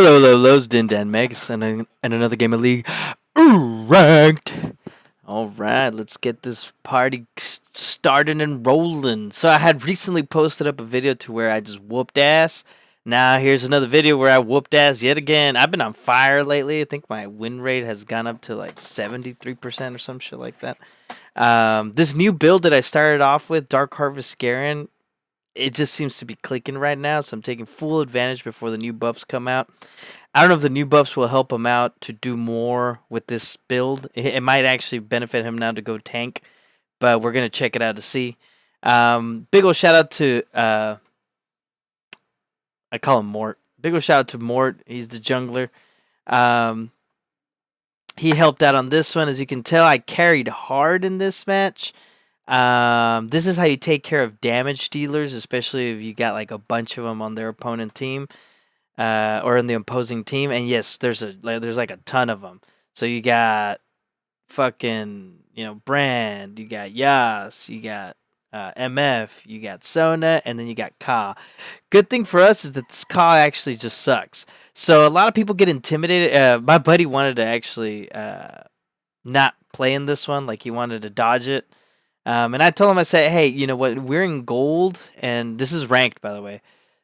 Hello, hello, hello, it's Dindanmex and another game of League ranked. All right, let's get this party started and rolling. So I had recently posted up a video to where I just whooped ass. Now here's another video where I whooped ass yet again. I've been on fire lately. I think my win rate has gone up to like 73% or some shit like that. This new build that I started off with, Dark Harvest Garen, it just seems to be clicking right now, so I'm taking full advantage before the new buffs come out. I don't know if the new buffs will help him out to do more with this build. It might actually benefit him now to go tank, but we're gonna check it out to see. Big ol' shout out to I call him Mort. Big ol' shout out to Mort. He's the jungler. Um, he helped out on this one. As you can tell, I carried hard in this match. This is how you take care of damage dealers, especially if you got like a bunch of them on their opponent team, or in the opposing team. And yes, there's like a ton of them. So you got fucking Brand, you got Yas, you got MF, you got Sona, and then you got Ka. Good thing for us is that this Ka actually just sucks. So a lot of people get intimidated. My buddy wanted to actually not play in this one, like he wanted to dodge it. And I told him, I said, hey, you know what? We're in gold, and this is ranked, by the way.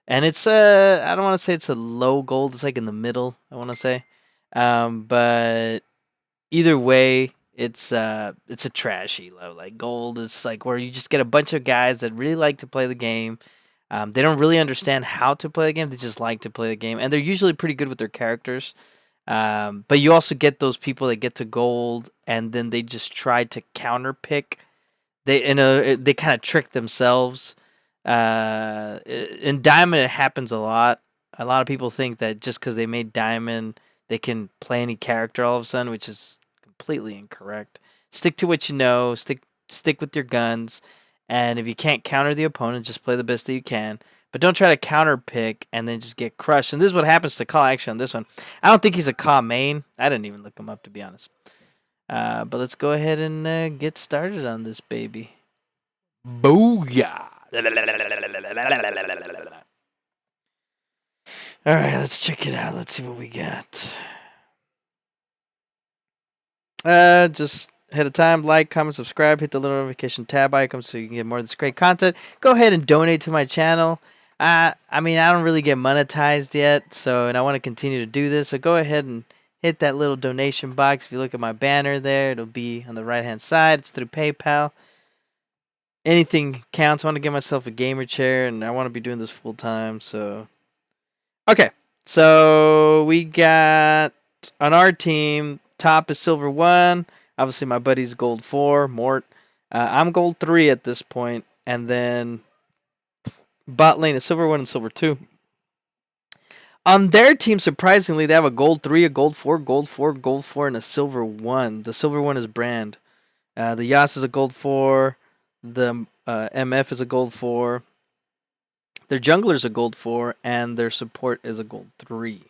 And it's I don't want to say it's a low gold. It's like in the middle, I want to say. But either way, it's a trashy low. Like gold is like where you just get a bunch of guys that really like to play the game. They don't really understand how to play the game. They just like to play the game, and they're usually pretty good with their characters. But you also get those people that get to gold, and then they just try to counter pick. They kind of trick themselves. In diamond, it happens a lot. A lot of people think that just because they made diamond, they can play any character all of a sudden, which is completely incorrect. Stick to what you know. Stick with your guns, and if you can't counter the opponent, just play the best that you can. But don't try to counter pick and then just get crushed. And this is what happens to Ka actually on this one. I don't think he's a Ka main. I didn't even look him up, to be honest. But let's go ahead and get started on this baby. Booyah! All right, let's check it out. Let's see what we got. Just ahead of time, like, comment, subscribe, hit the little notification tab icon so you can get more of this great content. Go ahead and donate to my channel. I mean, I don't really get monetized yet, and I want to continue to do this. So go ahead and hit that little donation box. If you look at my banner there, it'll be on the right-hand side. It's through PayPal. Anything counts. I want to get myself a gamer chair, and I want to be doing this full time. So, okay. So we got on our team. Top is silver 1. Obviously, my buddy's gold 4. Mort. I'm gold 3 at this point, and then bot lane is silver 1 and silver 2. On their team, surprisingly, they have a gold 3, a gold 4, gold 4, gold 4, and a silver 1. The silver 1 is Brand. The Yas is a gold 4. The MF is a gold 4. Their jungler is a gold 4, and their support is a gold 3.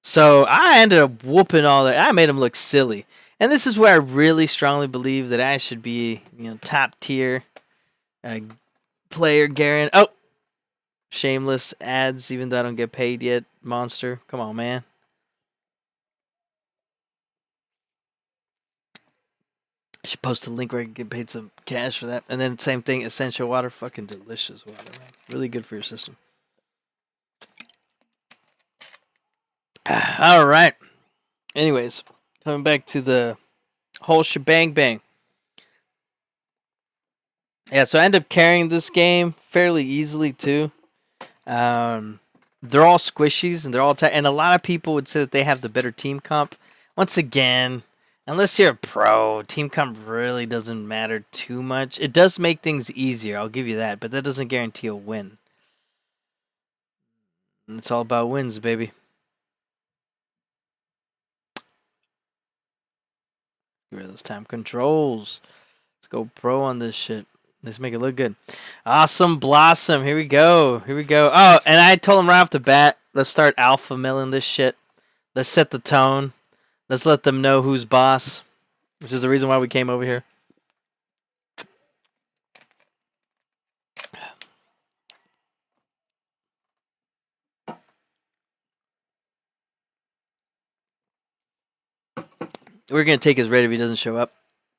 So I ended up whooping all that. I made them look silly. And this is where I really strongly believe that I should be, top tier player, Garen. Oh, shameless ads, even though I don't get paid yet. Monster. Come on, man. I should post a link where I can get paid some cash for that. And then same thing, essential water. Fucking delicious water, man. Really good for your system. All right. Anyways, coming back to the whole shebang bang. Yeah, so I end up carrying this game fairly easily too. They're all squishies and they're all and a lot of people would say that they have the better team comp. Once again, unless you're a pro, team comp really doesn't matter too much. It does make things easier, I'll give you that, but that doesn't guarantee a win. And it's all about wins, baby. Get rid of those time controls. Let's go pro on this shit. Let's make it look good. Awesome Blossom. Here we go. Here we go. Oh, and I told him right off the bat, let's start alpha milling this shit. Let's set the tone. Let's let them know who's boss, which is the reason why we came over here. We're gonna take his red if he doesn't show up.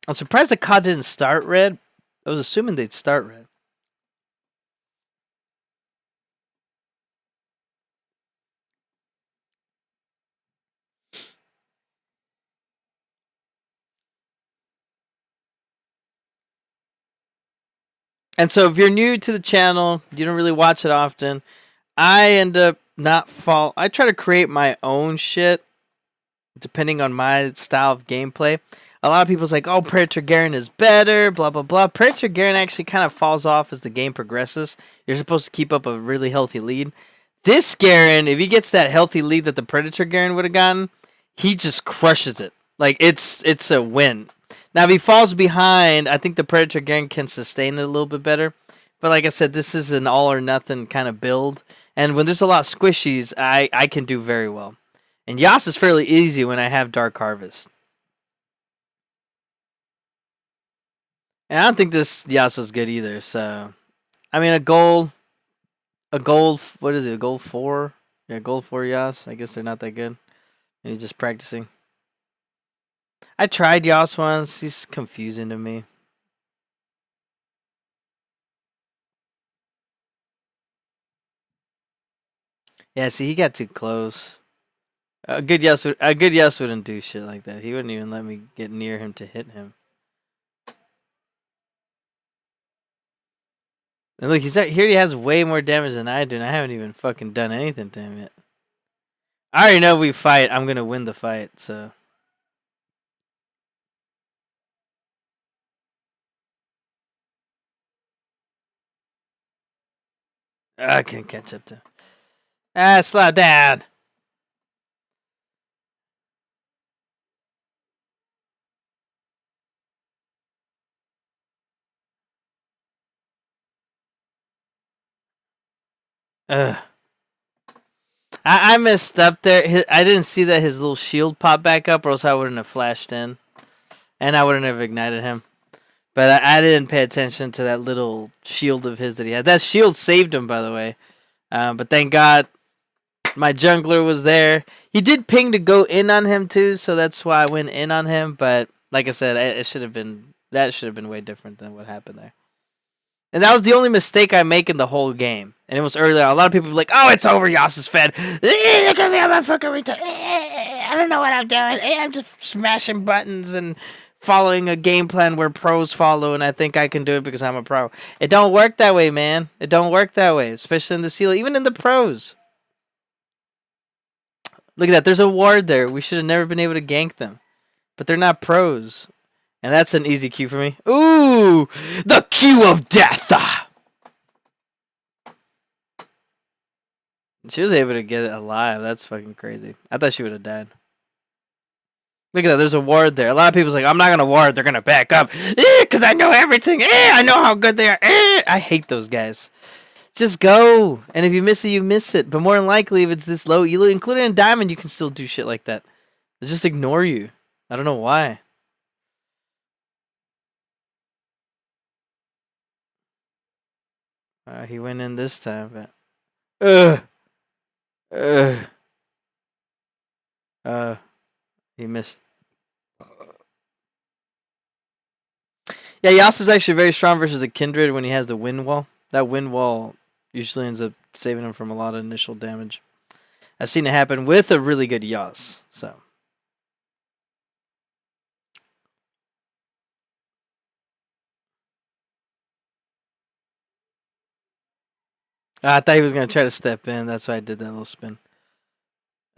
I'm surprised the COD didn't start red. I was assuming they'd start red. And so if you're new to the channel, you don't really watch it often. I end up not fall. I try to create my own shit depending on my style of gameplay. A lot of people's like, "Oh, Predator Garen is better." Blah blah blah. Predator Garen actually kind of falls off as the game progresses. You're supposed to keep up a really healthy lead. This Garen, if he gets that healthy lead that the Predator Garen would have gotten, he just crushes it. Like it's a win. Now if he falls behind, I think the Predator Garen can sustain it a little bit better. But like I said, this is an all or nothing kind of build. And when there's a lot of squishies, I can do very well. And Yas is fairly easy when I have Dark Harvest. And I don't think this Yas was good either. So I mean, a gold. What is it? A gold 4? Yeah, gold 4 Yas. I guess they're not that good. Maybe just practicing. I tried Yas once. He's confusing to me. Yeah, see, he got too close. A good Yas wouldn't do shit like that. He wouldn't even let me get near him to hit him. And look, here. He has way more damage than I do, and I haven't even fucking done anything to him yet. I already know we fight. I'm gonna win the fight. So I can catch up to him. Slow down. Ugh. I messed up there. I didn't see that his little shield popped back up, or else I wouldn't have flashed in, and I wouldn't have ignited him. But I didn't pay attention to that little shield of his that he had. That shield saved him, by the way. But thank God my jungler was there. He did ping to go in on him too, so that's why I went in on him. But like I said, it should have been way different than what happened there. And that was the only mistake I make in the whole game. And it was early on. A lot of people were like, "Oh, it's over. Yas is fed. Look at me, I'm a fucking retard. I don't know what I'm doing. I'm just smashing buttons and following a game plan where pros follow, and I think I can do it because I'm a pro." It don't work that way, man. It don't work that way, especially in the seal, even in the pros. Look at that. There's a ward there. We should have never been able to gank them, but they're not pros, and that's an easy Q for me. Ooh, the Q of death. She was able to get it alive. That's fucking crazy. I thought she would have died. Look at that. There's a ward there. A lot of people's like, "I'm not gonna ward. They're gonna back up because I know everything. I know how good they are." I hate those guys. Just go. And if you miss it, you miss it. But more than likely, if it's this low elo, including in diamond, you can still do shit like that. They just ignore you. I don't know why. He went in this time, but ugh, ugh, uh, he missed. Yeah, Yasu's actually very strong versus the Kindred when he has the wind wall. That wind wall usually ends up saving him from a lot of initial damage. I've seen it happen with a really good Yas. So I thought he was gonna try to step in. That's why I did that little spin.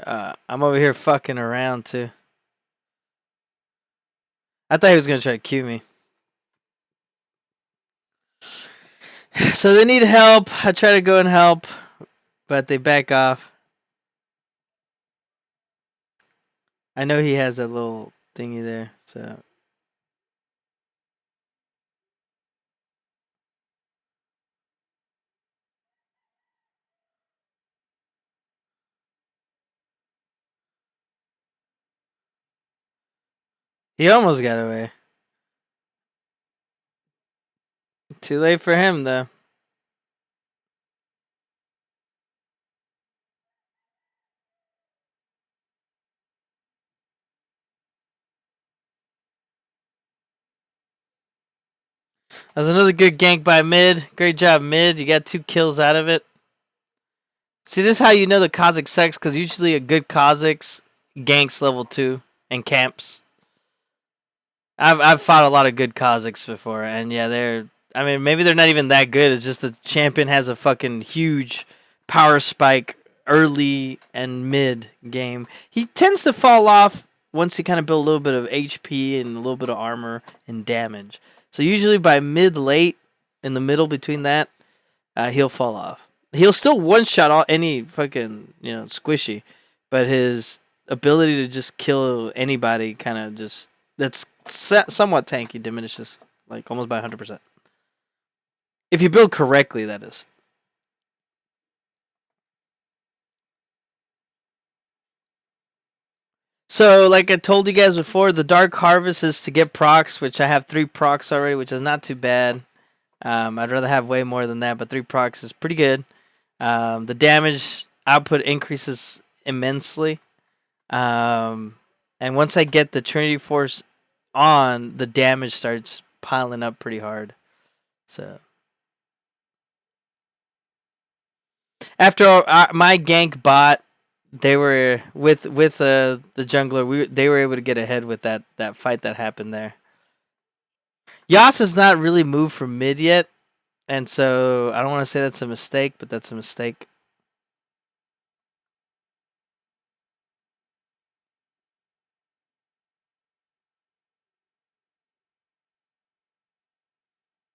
I'm over here fucking around too. I thought he was gonna try to cue me. So they need help. I try to go and help, but they back off. I know he has that little thingy there, so he almost got away. Too late for him though. That was another good gank by mid. Great job, mid. You got 2 kills out of it. See, this is how you know the Kha'Zix sucks, because usually a good Kha'Zix ganks level 2 and camps. I've fought a lot of good Kha'Zix before, and yeah, they're. I mean, maybe they're not even that good. It's just the champion has a fucking huge power spike early and mid game. He tends to fall off once you kind of build a little bit of HP and a little bit of armor and damage. So usually by mid late, in the middle between that, he'll fall off. He'll still one shot all any fucking squishy, but his ability to just kill anybody kind of just that's somewhat tanky diminishes like almost by 100%. If you build correctly, that is. So, like I told you guys before, the Dark Harvest is to get procs, which I have 3 procs already, which is not too bad. I'd rather have way more than that, but 3 procs is pretty good. The damage output increases immensely. And once I get the Trinity Force on, the damage starts piling up pretty hard. So after my gank bot, they were with the jungler. They were able to get ahead with that fight that happened there. Yas has not really moved from mid yet, and so I don't want to say that's a mistake, but that's a mistake.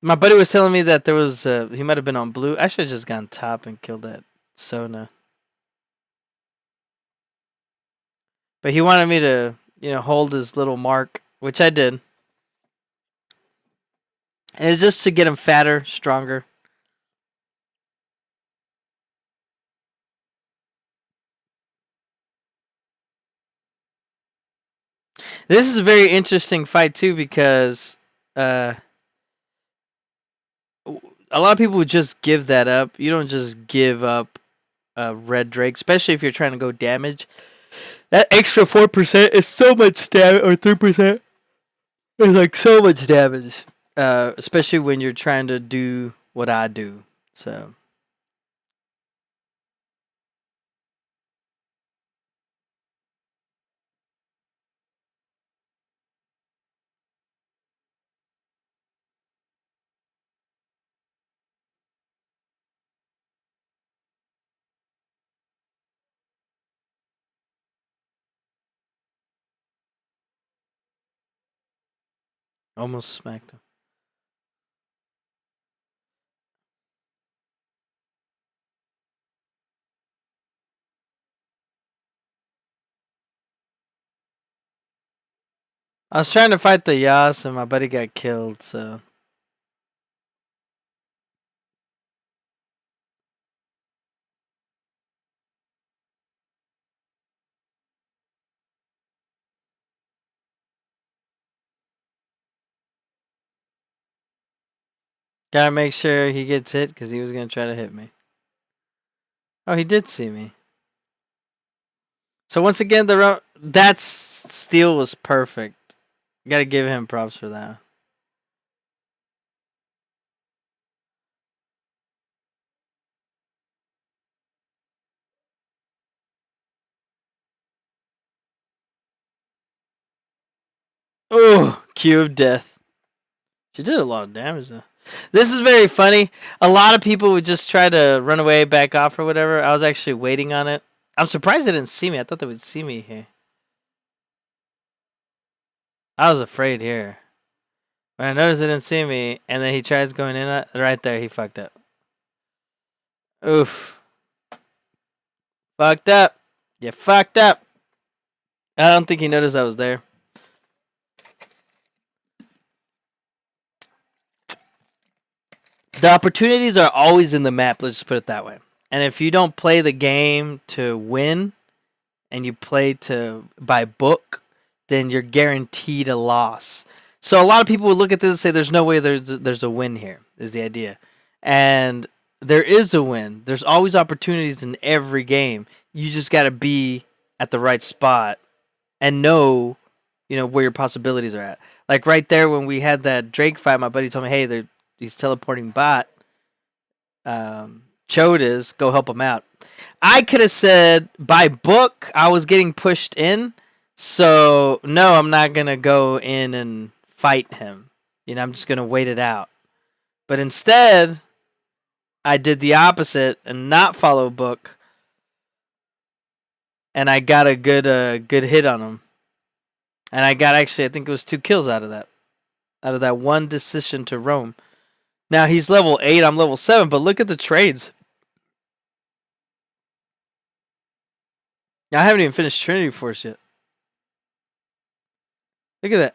My buddy was telling me that there was he might have been on blue. I should have just gone top and killed that Sona. But he wanted me to, hold his little mark, which I did. And it's just to get him fatter, stronger. This is a very interesting fight too because a lot of people would just give that up. You don't just give up Red Drake, especially if you're trying to go damage. That extra 4% is so much damage, or 3% is like so much damage. Especially when you're trying to do what I do. So almost smacked him. I was trying to fight the Yas and my buddy got killed, so gotta make sure he gets hit because he was gonna try to hit me. Oh, he did see me. So once again, that steal was perfect. Gotta give him props for that. Oh, Q of Death. She did a lot of damage though. This is very funny. A lot of people would just try to run away, back off, or whatever. I was actually waiting on it. I'm surprised they didn't see me. I thought they would see me here. I was afraid here. When I noticed they didn't see me, and then he tries going in, right there, he fucked up. Oof. Fucked up. You fucked up. I don't think he noticed I was there. The opportunities are always in the map, let's just put it that way. And if you don't play the game to win and you play to by book, then you're guaranteed a loss. So a lot of people would look at this and say there's no way there's a win here, is the idea. And there is a win. There's always opportunities in every game. You just got to be at the right spot and know, where your possibilities are at. Like right there when we had that Drake fight, my buddy told me, "Hey, he's teleporting bot. Chode is go help him out. I could have said by book I was getting pushed in, so no, I'm not gonna go in and fight him. I'm just gonna wait it out. But instead, I did the opposite and not follow book, and I got a good hit on him. And I got actually I think it was 2 kills out of that. Out of that one decision to roam. Now he's level 8, I'm level 7, but look at the trades. I haven't even finished Trinity Force yet. Look at that.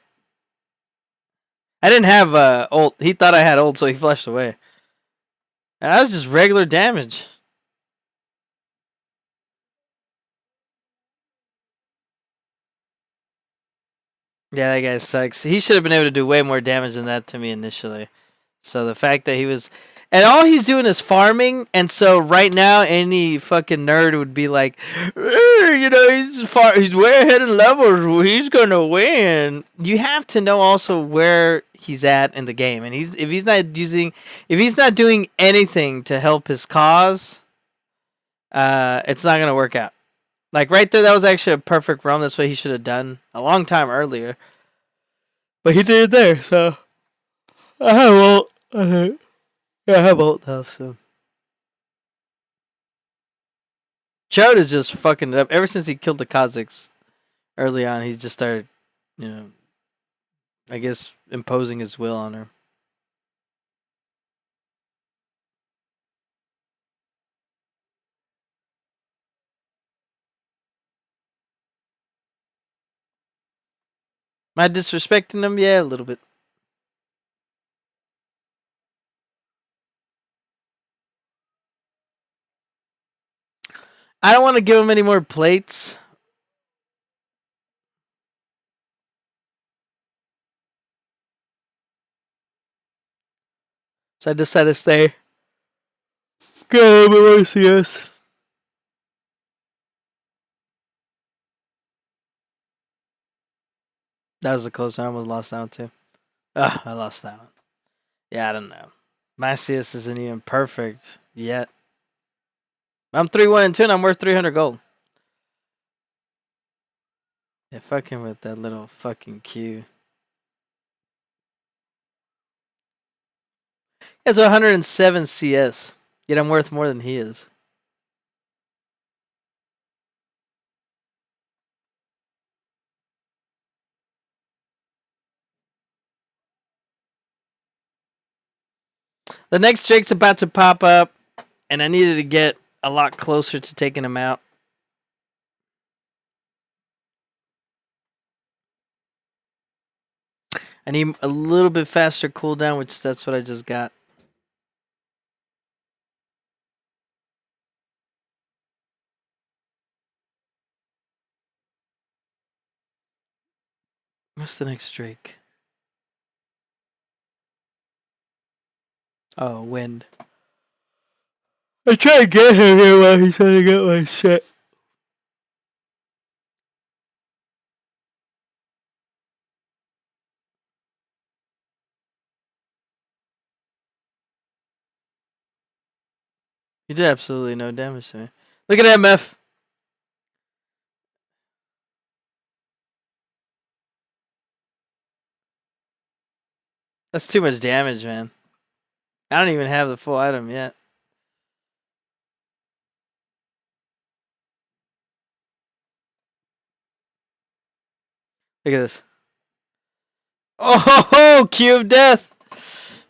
I didn't have ult. He thought I had ult, so he flashed away. And that was just regular damage. Yeah, that guy sucks. He should have been able to do way more damage than that to me initially. So the fact that he was, and all he's doing is farming, and so right now any fucking nerd would be like, he's way ahead in levels. He's gonna win. You have to know also where he's at in the game, and if he's not doing anything to help his cause, it's not gonna work out. Like right there, that was actually a perfect roam. That's what he should have done a long time earlier. But he did it there, so I have ult. I have ult now, so. Chode is just fucking it up. Ever since he killed the Kazakhs early on, he just started, I guess, imposing his will on her. Am I disrespecting him? Yeah, a little bit. I don't want to give him any more plates. So I decided to stay. Go, but CS. That was a close one. I almost lost that one too. I lost that one. Yeah, I don't know. My CS isn't even perfect yet. I'm 3-1-2 and I'm worth 300 gold. Yeah, fucking with that little fucking Q. He has 107 CS. Yet I'm worth more than he is. The next Drake's about to pop up, and I needed to get a lot closer to taking him out. I need a little bit faster cooldown, which that's what I just got. What's the next Drake? Oh, wind. I tried to get him here while he's trying to get my shit. He did absolutely no damage to me. Look at MF. That's too much damage, man. I don't even have the full item yet. Look at this. Oh, Cue of Death.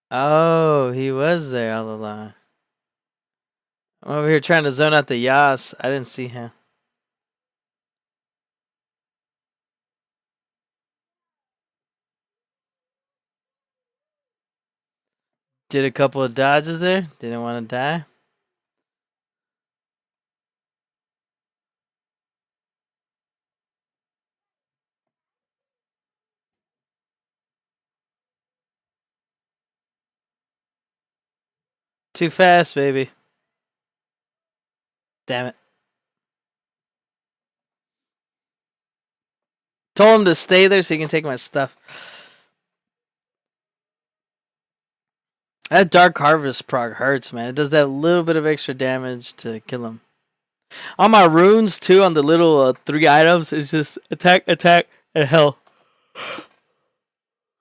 Oh, he was there all along. I'm over here trying to zone out the Yas. I didn't see him. Did a couple of dodges there. Didn't want to die. Too fast, baby. Damn it. Told him to stay there so he can take my stuff. That Dark Harvest proc hurts, man. It does that little bit of extra damage to kill him. On my runes too, on the little 3 items, it's just attack, attack, and health.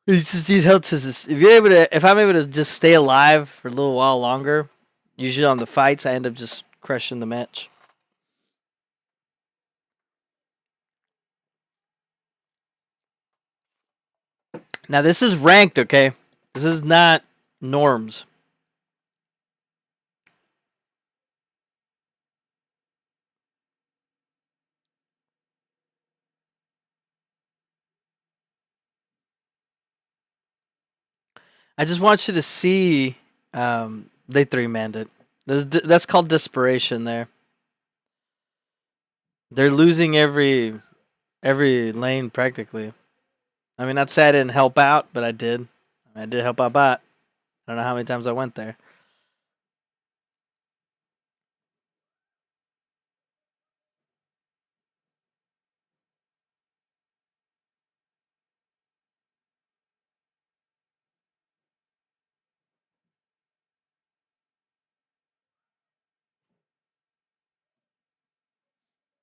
You just need health to just, if I'm able to just stay alive for a little while longer, usually on the fights I end up just crushing the match. Now this is ranked, okay? This is not norms. I just want you to see they 3-manned it. That's called desperation there. They're losing every lane practically. I mean, not say I didn't help out, but I did. I did help out bot. I don't know how many times I went there.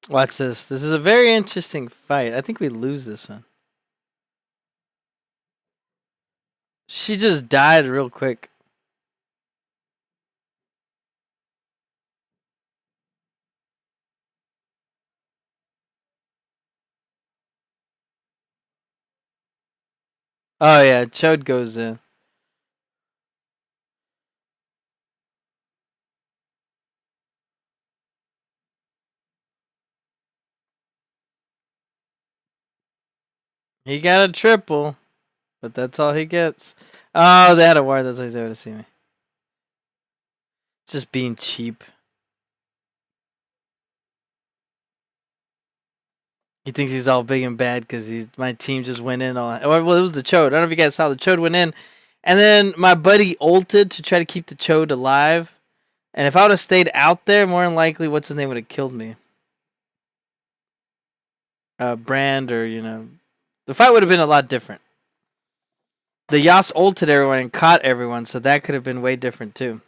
Watch this. This is a very interesting fight. I think we lose this one. She just died real quick. Oh yeah, Chode goes in. He got a triple, but that's all he gets. Oh, they had a ward. That's why he's able to see me. Just being cheap. He thinks he's all big and bad because my team just went in on. Well, it was the Chode. I don't know if you guys saw the Chode went in, and then my buddy ulted to try to keep the Chode alive. And if I would have stayed out there, more than likely, what's his name would have killed me. Brand or the fight would have been a lot different. The Yas ulted everyone and caught everyone, so that could have been way different too.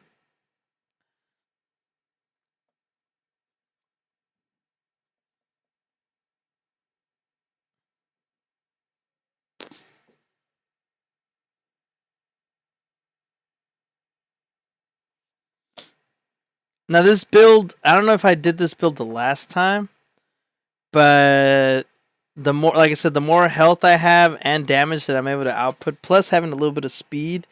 Now this build, I don't know if I did this build the last time, but the more, like I said, the more health I have and damage that I'm able to output, plus having a little bit of speed,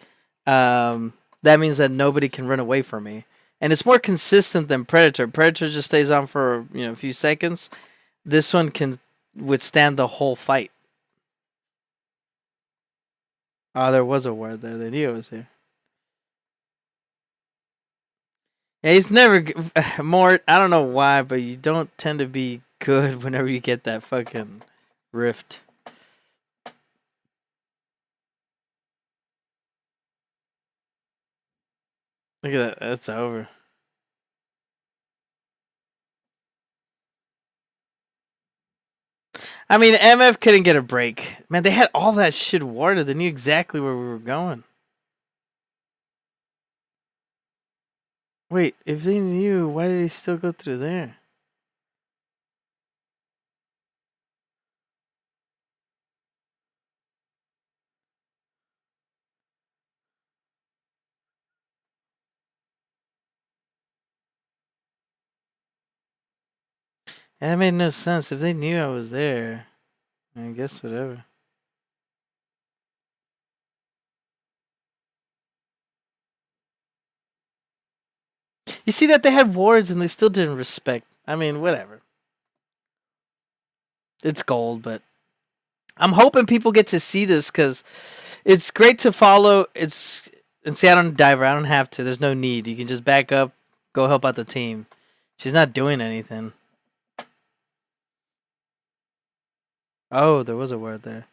that means that nobody can run away from me. And it's more consistent than Predator. Predator just stays on for a few seconds. This one can withstand the whole fight. Oh, there was a ward there. They knew it was here. Yeah, he's never more. I don't know why, but you don't tend to be good whenever you get that fucking rift. Look at that. That's over. I mean, MF couldn't get a break. Man, they had all that shit warded. They knew exactly where we were going. Wait, if they knew, why did they still go through there? That made no sense. If they knew I was there, I guess whatever. You see that they had wards and they still didn't respect. I mean, whatever. It's gold, but I'm hoping people get to see this because it's great to follow. And see, I don't dive her. I don't have to. There's no need. You can just back up, go help out the team. She's not doing anything. Oh, there was a word there.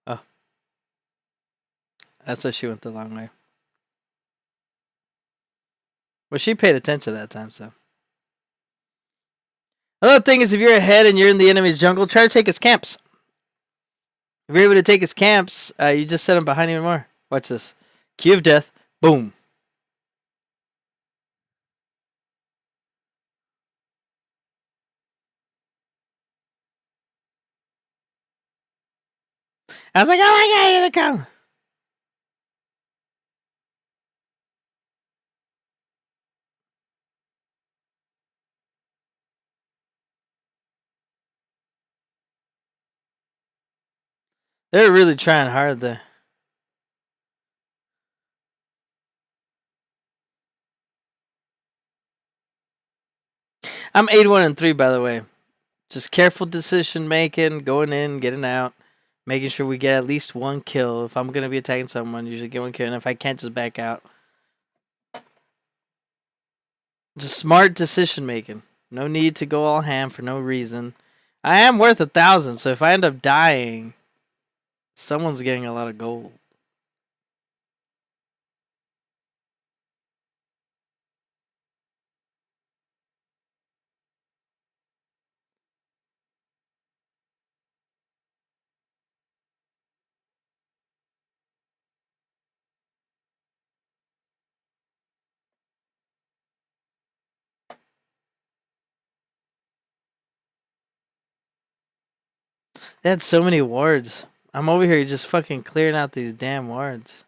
Oh, that's why she went the long way. Well, she paid attention that time, so. Another thing is if you're ahead and you're in the enemy's jungle, try to take his camps. If you're able to take his camps, you just set him behind even more. Watch this. Key of Death. Boom. I was like, oh my god, here they come. They're really trying hard there. I'm 8-1-3, by the way. Just careful decision making, going in, getting out, making sure we get at least one kill. If I'm gonna be attacking someone, usually get one kill, and if I can't, just back out. Just smart decision making. No need to go all ham for no reason. I am worth 1,000, so if I end up dying, someone's getting a lot of gold. They had so many wards. I'm over here just fucking clearing out these damn wards.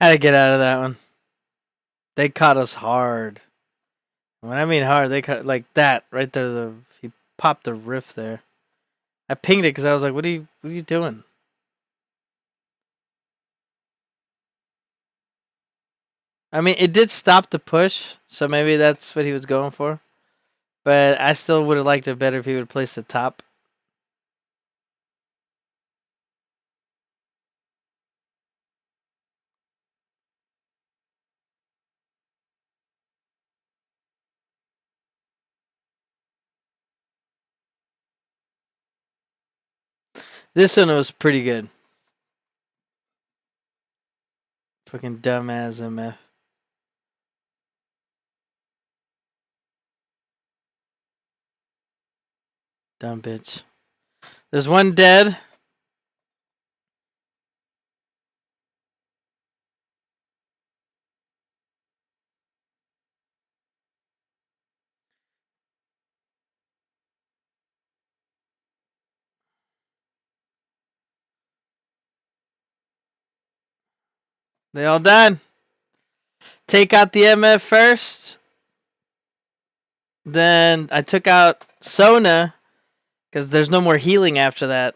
Had to get out of that one. They caught us hard. When I mean hard, they caught like that right there. He popped the rift there. I pinged it because I was like, what are you doing?" I mean, it did stop the push, so maybe that's what he was going for. But I still would have liked it better if he would place the top. This one was pretty good. Fucking dumbass MF. Dumb bitch. There's one dead. They all died. Take out the MF first. Then I took out Sona because there's no more healing after that,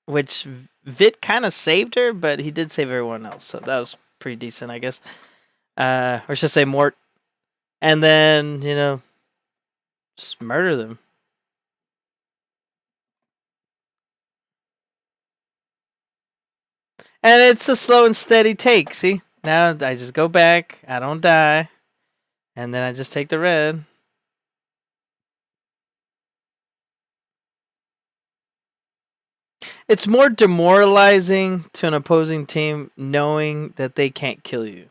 which Vit kind of saved her, but he did save everyone else, so that was pretty decent, I guess. Or should I say Mort. And then, just murder them. And it's a slow and steady take, see? Now I just go back, I don't die, and then I just take the red. It's more demoralizing to an opposing team knowing that they can't kill you.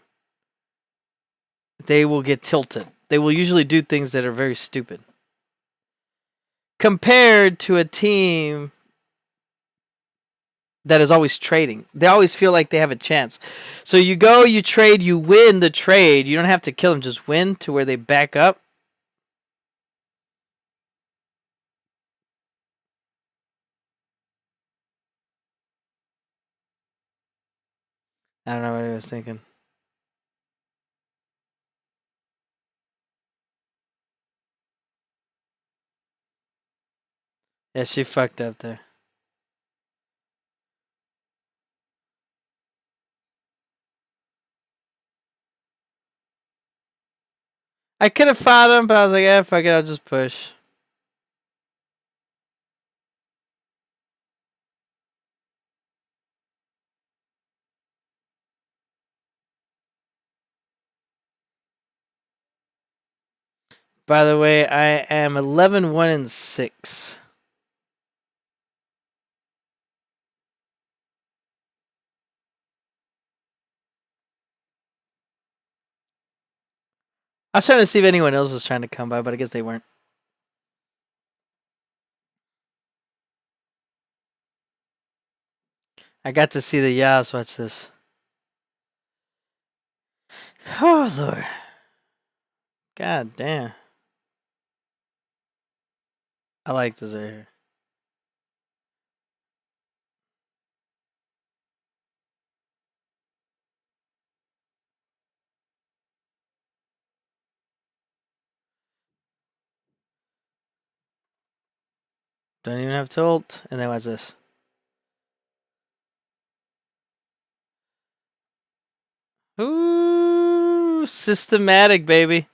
They will get tilted. They will usually do things that are very stupid. Compared to a team that is always trading. They always feel like they have a chance. So you go, you trade, you win the trade. You don't have to kill them, just win to where they back up. I don't know what I was thinking. Yeah, she fucked up there. I could have fought him, but I was like, fuck it, I'll just push. By the way, I am 11-1-6. I was trying to see if anyone else was trying to come by, but I guess they weren't. I got to see the Yas watch this. Oh, Lord. God damn. I like this right here. Don't even have to ult. And then watch this. Ooh, systematic, baby.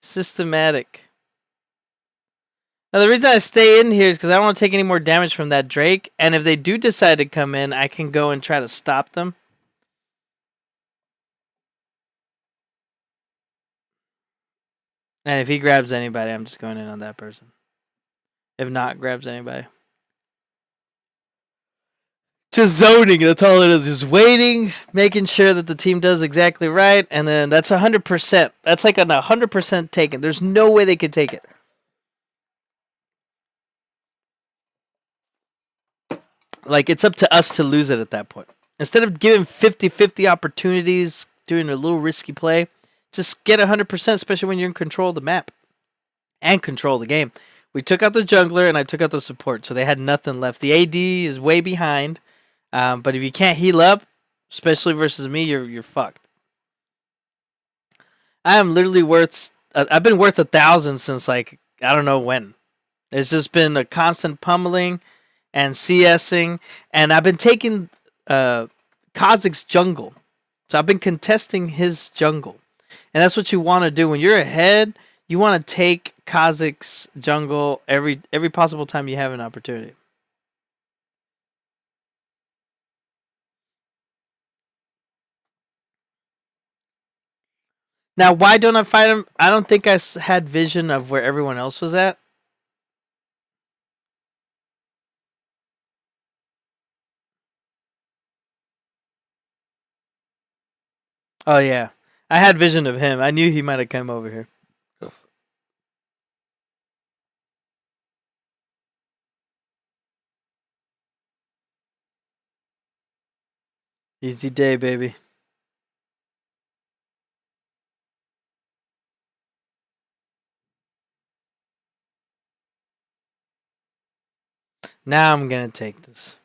Systematic. Now, the reason I stay in here is because I don't want to take any more damage from that Drake. And if they do decide to come in, I can go and try to stop them. And if he grabs anybody, I'm just going in on that person. If not, grabs anybody. Just zoning, that's all it is. Just waiting, making sure that the team does exactly right, and then that's 100%. That's like a 100% taken. There's no way they could take it. Like, it's up to us to lose it at that point. Instead of giving 50-50 opportunities, doing a little risky play, just get 100%, especially when you're in control of the map and control of the game. We took out the jungler, and I took out the support, so they had nothing left. The AD is way behind, but if you can't heal up, especially versus me, you're fucked. I am literally worth. I've been worth 1,000 since like I don't know when. It's just been a constant pummeling and CSing, and I've been taking Kha'Zix's jungle. So I've been contesting his jungle, and that's what you want to do when you're ahead. You want to take Kha'Zix's jungle every possible time you have an opportunity. Now, why don't I fight him? I don't think I had vision of where everyone else was at. Oh yeah, I had vision of him. I knew he might have come over here. Easy day, baby. Now I'm gonna take this.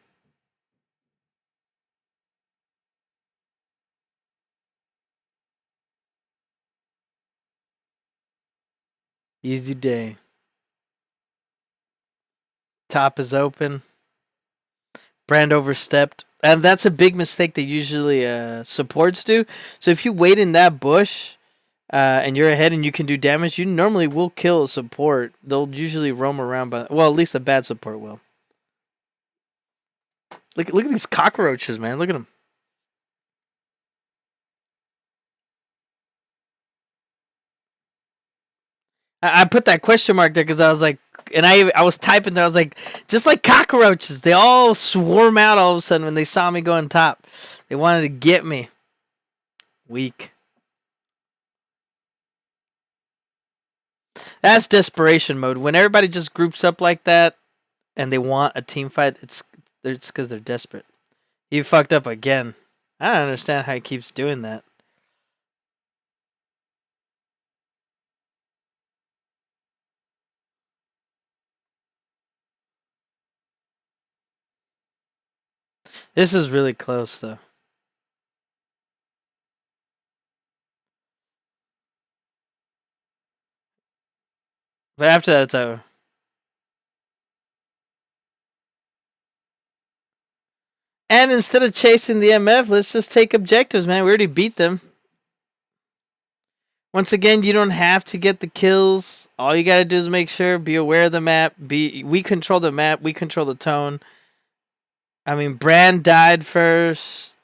Easy day. Top is open. Brand overstepped. And that's a big mistake that usually supports do. So if you wait in that bush and you're ahead and you can do damage, you normally will kill a support. They'll usually roam around, but well, at least a bad support will. Look at these cockroaches, man. Look at them. I put that question mark there because I was like, and I was typing there. I was like, just like cockroaches, they all swarm out all of a sudden when they saw me going top. They wanted to get me. Weak. That's desperation mode. When everybody just groups up like that and they want a team fight, it's because they're desperate. He fucked up again. I don't understand how he keeps doing that. This is really close though. But after that, it's over. And instead of chasing the MF, let's just take objectives, man. We already beat them. Once again, you don't have to get the kills. All you gotta do is make sure, be aware of the map. We control the map. We control the tone. I mean, Brand died first.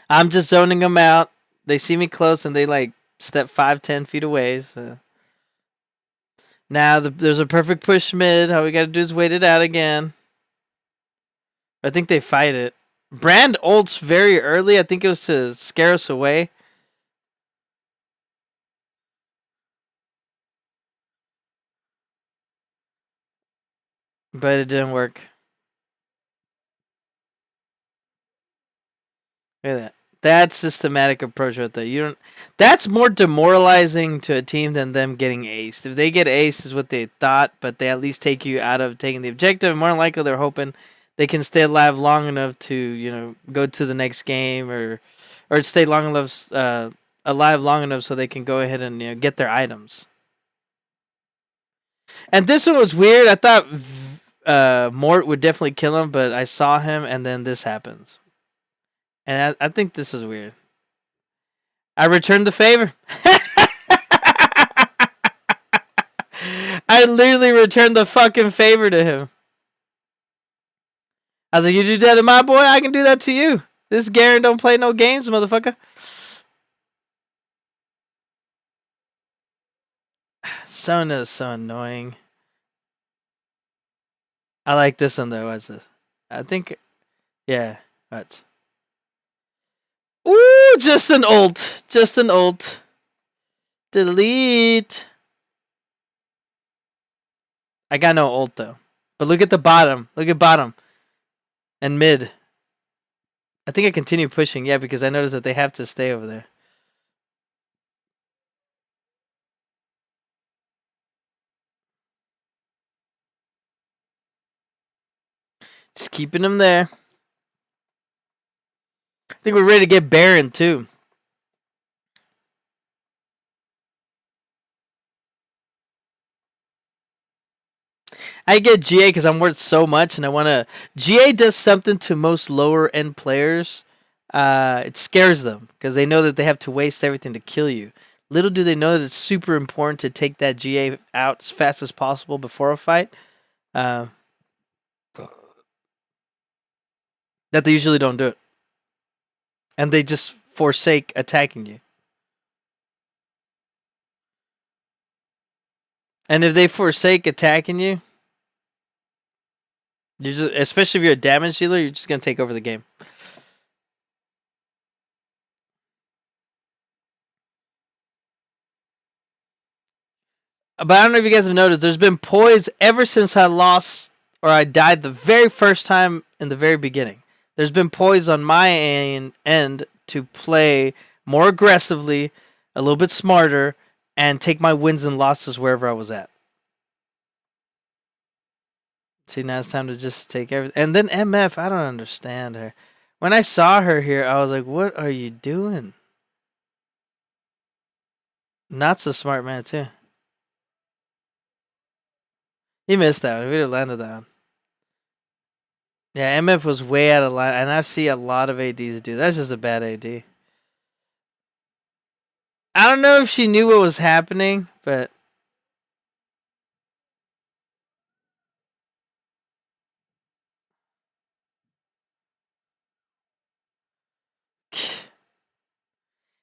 I'm just zoning them out. They see me close and they like step 5-10 feet away. So. Now there's a perfect push mid. All we got to do is wait it out again. I think they fight it. Brand ults very early. I think it was to scare us away. But it didn't work. Look at that. That's systematic approach right there. You don't. That's more demoralizing to a team than them getting aced. If they get aced, is what they thought, but they at least take you out of taking the objective. More than likely, they're hoping they can stay alive long enough to go to the next game or stay long enough alive long enough so they can go ahead and get their items. And this one was weird. I thought Mort would definitely kill him, but I saw him, and then this happens. And I think this is weird. I returned the favor. I literally returned the fucking favor to him. I was like, you do that to my boy, I can do that to you. This Garen don't play no games, motherfucker. So annoying. I like this one though. What's this? I think, yeah. Watch. Ooh, just an ult. Just an ult. Delete. I got no ult though. But look at the bottom. Look at bottom. And mid. I think I continue pushing, yeah, because I noticed that they have to stay over there. Just keeping them there. I think we're ready to get Baron too. I get GA because I'm worth so much, and I want to. GA does something to most lower end players. It scares them because they know that they have to waste everything to kill you. Little do they know that it's super important to take that GA out as fast as possible before a fight. That they usually don't do it, and they just forsake attacking you. And if they forsake attacking you, you just, especially if you're a damage dealer, you're just gonna take over the game. But I don't know if you guys have noticed, there's been poise ever since I lost or I died the very first time in the very beginning. There's been poise on my end to play more aggressively, a little bit smarter, and take my wins and losses wherever I was at. See, now it's time to just take everything. And then MF, I don't understand her. When I saw her here, I was like, what are you doing? Not so smart, man, too. He missed that one. If he'd have landed that one. Yeah, MF was way out of line, and I see a lot of ADs do. That's just a bad AD. I don't know if she knew what was happening, but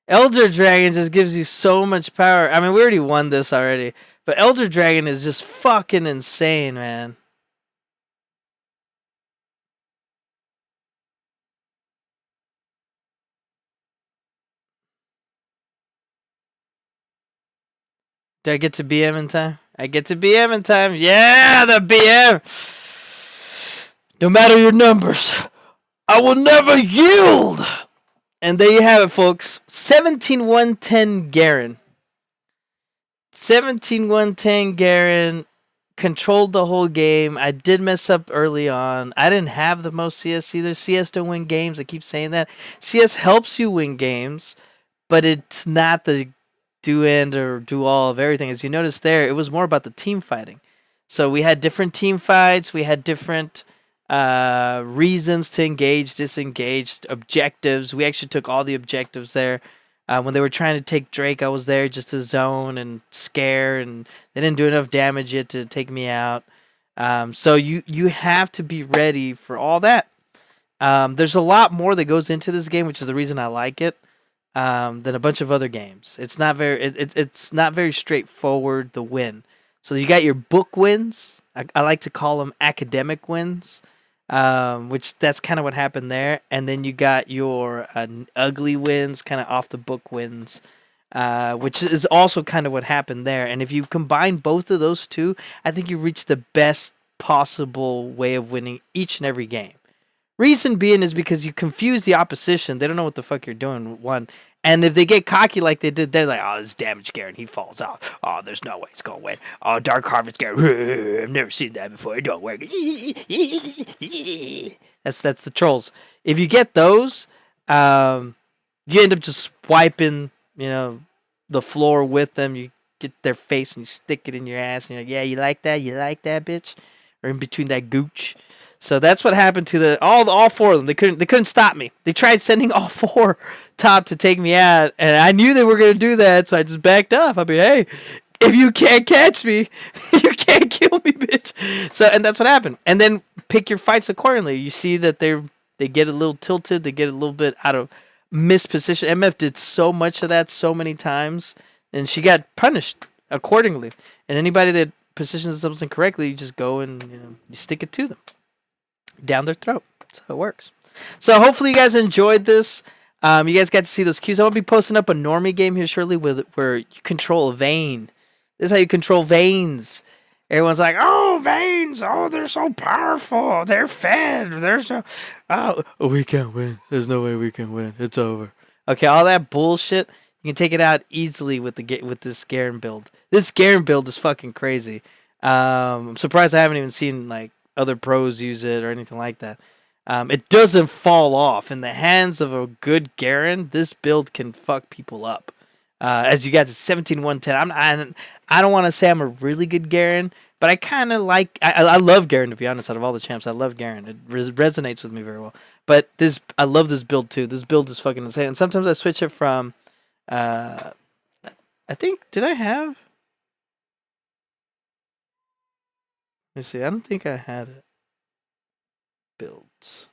Elder Dragon just gives you so much power. I mean, we already won this already, but Elder Dragon is just fucking insane, man. Do I get to BM in time? I get to BM in time. Yeah, the BM. No matter your numbers, I will never yield. And there you have it, folks. 17-110 Garen. 17-110 Garen controlled the whole game. I did mess up early on. I didn't have the most CS either. CS don't win games. I keep saying that. CS helps you win games, but it's not the do end or do all of everything. As you notice there, it was more about the team fighting. So we had different team fights. We had different reasons to engage, disengage, objectives. We actually took all the objectives there. When they were trying to take Drake, I was there just to zone and scare, and they didn't do enough damage yet to take me out. So you have to be ready for all that. There's a lot more that goes into this game, which is the reason I like it. than a bunch of other games. It's not very straightforward the win. So you got your book wins. I like to call them academic wins, which that's kind of what happened there. And then you got your ugly wins, kind of off the book wins, which is also kind of what happened there. And if you combine both of those two, I think you reach the best possible way of winning each and every game. Reason being is because you confuse the opposition. They don't know what the fuck you're doing. One, and if they get cocky like they did, they're like, "Oh, this is damage Garen. He falls off. Oh, there's no way he's gonna win. Oh, Dark Harvest Garen. I've never seen that before. It don't work." That's the trolls. If you get those, you end up just wiping, the floor with them. You get their face and you stick it in your ass, and you're like, "Yeah, you like that? You like that, bitch?" Or in between that gooch. So that's what happened to all four of them. They couldn't stop me. They tried sending all four top to take me out, and I knew they were gonna do that, so I just backed off. I mean, hey, if you can't catch me, you can't kill me, bitch. So, and that's what happened. And then pick your fights accordingly. You see that they get a little tilted, they get a little bit out of misposition. MF did so much of that so many times, and she got punished accordingly. And anybody that positions themselves incorrectly, you just go and you stick it to them down their throat. That's how it works. So hopefully you guys enjoyed this. You guys got to see those cues. I'm gonna be posting up a normie game here shortly where you control a vein. This is how you control veins. Everyone's like, "Oh, veins! Oh, they're so powerful. They're fed. There's no, oh, we can't win. There's no way we can win. It's over." Okay, all that bullshit. You can take it out easily with this Garen build. This Garen build is fucking crazy. I'm surprised I haven't even seen like other pros use it or anything like that. It doesn't fall off in the hands of a good Garen. This build can fuck people up. As you got to 17-110. I don't want to say I'm a really good Garen, but I kind of like. I love Garen, to be honest. Out of all the champs, I love Garen. It resonates with me very well. But I love this build too. This build is fucking insane. And sometimes I switch it from. I think did I have? Let me see. I don't think I had it. Builds.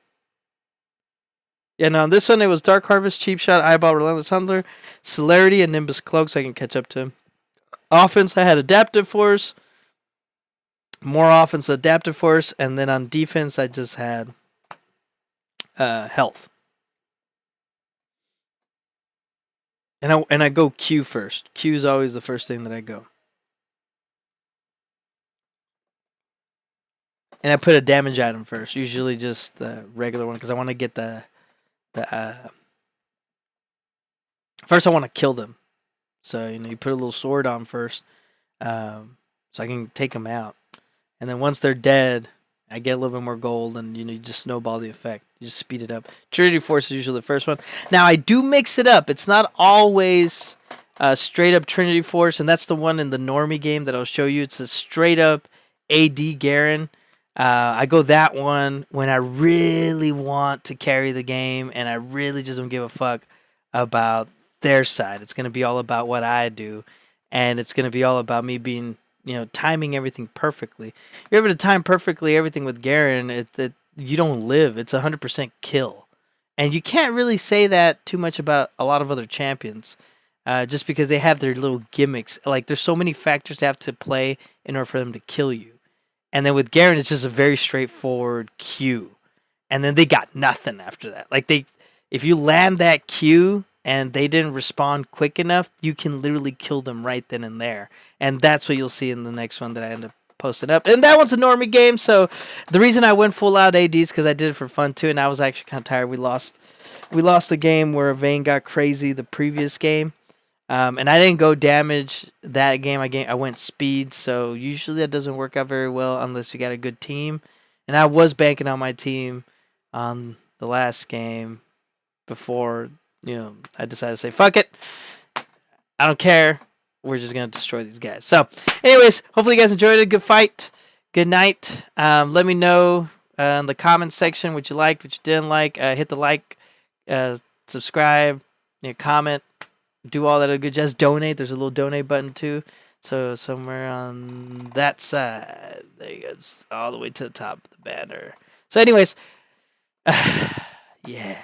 Yeah, no, on this one it was Dark Harvest, Cheap Shot, Eyeball, Relentless Hunter, Celerity, and Nimbus Cloak, so I can catch up to him. Offense, I had Adaptive Force, more offense, Adaptive Force, and then on defense, I just had Health. And I go Q first. Q is always the first thing that I go. And I put a damage item first, usually just the regular one, because I want to get the first I want to kill them. So, you put a little sword on first, so I can take them out. And then once they're dead, I get a little bit more gold, and you just snowball the effect. You just speed it up. Trinity Force is usually the first one. Now, I do mix it up. It's not always straight up Trinity Force, and that's the one in the normie game that I'll show you. It's a straight up AD Garen. I go that one when I really want to carry the game, and I really just don't give a fuck about their side. It's going to be all about what I do, and it's going to be all about me being, timing everything perfectly. You're able to time perfectly everything with Garen, you don't live. It's 100% kill. And you can't really say that too much about a lot of other champions, just because they have their little gimmicks. Like, there's so many factors they have to play in order for them to kill you. And then with Garen, it's just a very straightforward Q. And then they got nothing after that. Like, if you land that Q and they didn't respond quick enough, you can literally kill them right then and there. And that's what you'll see in the next one that I end up posting up. And that one's a normie game, so the reason I went full out AD is because I did it for fun too, and I was actually kind of tired. We lost the game where Vayne got crazy the previous game. And I didn't go damage that game. I went speed, so usually that doesn't work out very well unless you got a good team. And I was banking on my team on the last game before, I decided to say, fuck it. I don't care. We're just going to destroy these guys. So, anyways, hopefully you guys enjoyed it. Good fight. Good night. Let me know in the comments section what you liked, what you didn't like. Hit the like, subscribe, comment. Do all that good jazz. Donate. There's a little donate button too. So somewhere on that side, there you go. It's all the way to the top of the banner. So, anyways, yeah.